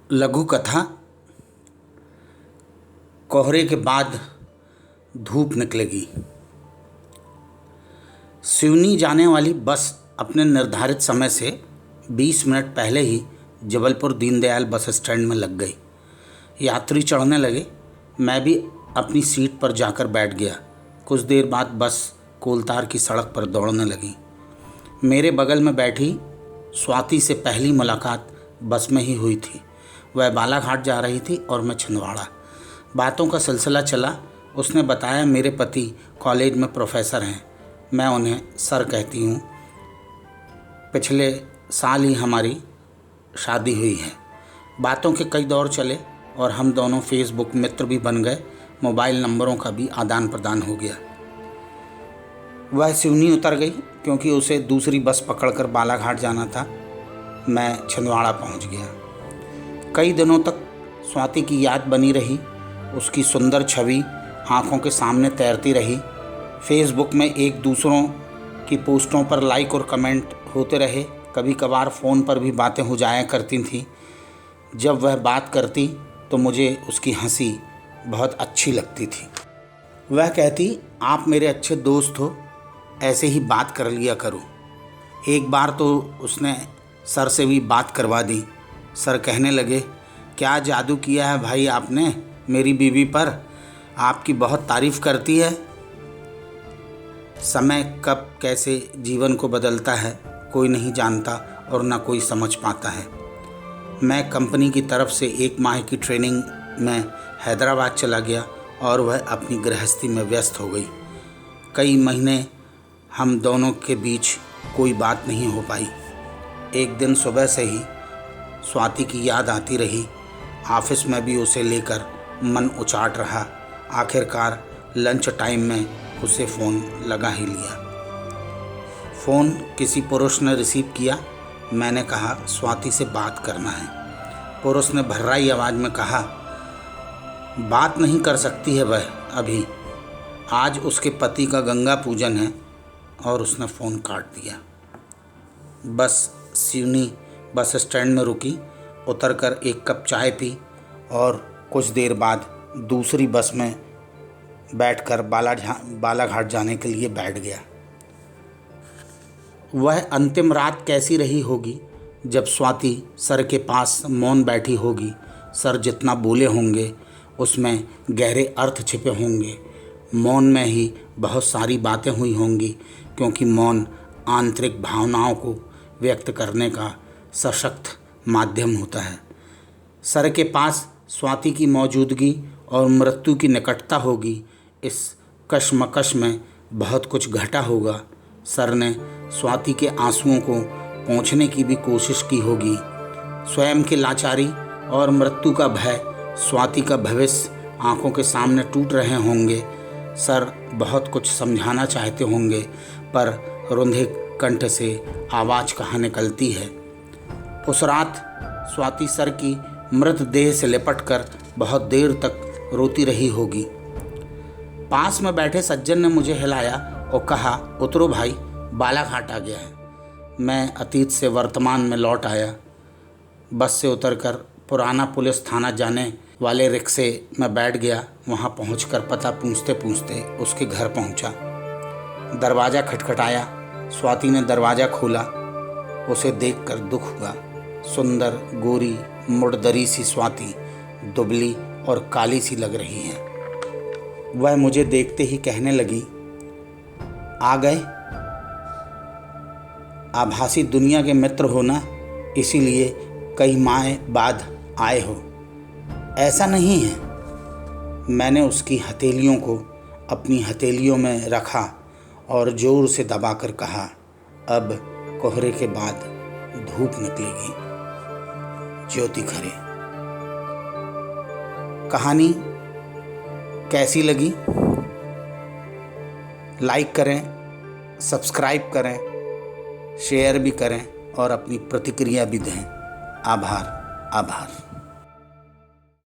लघु कथा। कोहरे के बाद धूप निकलेगी। सिवनी जाने वाली बस अपने निर्धारित समय से 20 मिनट पहले ही जबलपुर दीनदयाल बस स्टैंड में लग गई। यात्री चढ़ने लगे, मैं भी अपनी सीट पर जाकर बैठ गया। कुछ देर बाद बस कोलतार की सड़क पर दौड़ने लगी। मेरे बगल में बैठी स्वाति से पहली मुलाकात बस में ही हुई थी। वह बालाघाट जा रही थी और मैं छिंदवाड़ा। बातों का सिलसिला चला। उसने बताया मेरे पति कॉलेज में प्रोफेसर हैं। मैं उन्हें सर कहती हूँ। पिछले साल ही हमारी शादी हुई है। बातों के कई दौर चले और हम दोनों फेसबुक मित्र भी बन गए। मोबाइल नंबरों का भी आदान प्रदान हो गया। वह सिवनी उतर गई क्योंकि उसे दूसरी बस पकड़कर बालाघाट जाना था। मैं छिंदवाड़ा पहुंच गया। कई दिनों तक स्वाति की याद बनी रही। उसकी सुंदर छवि आंखों के सामने तैरती रही। फेसबुक में एक दूसरों की पोस्टों पर लाइक और कमेंट होते रहे। कभी कभार फ़ोन पर भी बातें हो जाया करती थीं। जब वह बात करती तो मुझे उसकी हंसी बहुत अच्छी लगती थी। वह कहती, आप मेरे अच्छे दोस्त हो, ऐसे ही बात कर लिया करो। एक बार तो उसने सर से भी बात करवा दी। सर कहने लगे, क्या जादू किया है भाई आपने मेरी बीवी पर, आपकी बहुत तारीफ़ करती है। समय कब कैसे जीवन को बदलता है कोई नहीं जानता और ना कोई समझ पाता है। मैं कंपनी की तरफ से 1 माह की ट्रेनिंग में हैदराबाद चला गया और वह अपनी गृहस्थी में व्यस्त हो गई। कई महीने हम दोनों के बीच कोई बात नहीं हो पाई। एक दिन सुबह से ही स्वाति की याद आती रही। ऑफिस में भी उसे लेकर मन उचाट रहा। आखिरकार लंच टाइम में उसे फ़ोन लगा ही लिया। फ़ोन किसी पुरुष ने रिसीव किया। मैंने कहा, स्वाति से बात करना है। पुरुष ने भर्राई आवाज़ में कहा, बात नहीं कर सकती है वह अभी, आज उसके पति का गंगा पूजन है। और उसने फ़ोन काट दिया। बस सिवनी बस स्टैंड में रुकी। उतरकर 1 कप चाय पी और कुछ देर बाद दूसरी बस में बैठकर बालाघाट जाने के लिए बैठ गया। वह अंतिम रात कैसी रही होगी जब स्वाति सर के पास मौन बैठी होगी। सर जितना बोले होंगे उसमें गहरे अर्थ छिपे होंगे। मौन में ही बहुत सारी बातें हुई होंगी, क्योंकि मौन आंतरिक भावनाओं को व्यक्त करने का सशक्त माध्यम होता है। सर के पास स्वाति की मौजूदगी और मृत्यु की निकटता होगी। इस कशमकश में बहुत कुछ घटा होगा। सर ने स्वाति के आंसुओं को पोंछने की भी कोशिश की होगी। स्वयं की लाचारी और मृत्यु का भय, स्वाति का भविष्य आंखों के सामने टूट रहे होंगे। सर बहुत कुछ समझाना चाहते होंगे, पर रुंधे कंठ से आवाज़ कहाँ निकलती है। उस रात स्वाति सर की मृतदेह से लिपटकर बहुत देर तक रोती रही होगी। पास में बैठे सज्जन ने मुझे हिलाया और कहा, उतरो भाई, बालाघाट आ गया है। मैं अतीत से वर्तमान में लौट आया। बस से उतरकर पुराना पुलिस थाना जाने वाले रिक्शे में बैठ गया। वहाँ पहुँचकर पता पूछते पूछते उसके घर पहुँचा। दरवाज़ा खटखटाया। स्वाति ने दरवाज़ा खोला। उसे देखकर दुख हुआ। सुंदर गोरी मुड़दरी सी स्वाति दुबली और काली सी लग रही है। वह मुझे देखते ही कहने लगी, आ गए? आभासी दुनिया के मित्र हो ना, इसीलिए कई माह बाद आए हो। ऐसा नहीं है। मैंने उसकी हथेलियों को अपनी हथेलियों में रखा और ज़ोर से दबाकर कहा, अब कोहरे के बाद धूप निकलेगी। ज्योति खरे। कहानी कैसी लगी? लाइक करें, सब्सक्राइब करें, शेयर भी करें और अपनी प्रतिक्रिया भी दें। आभार।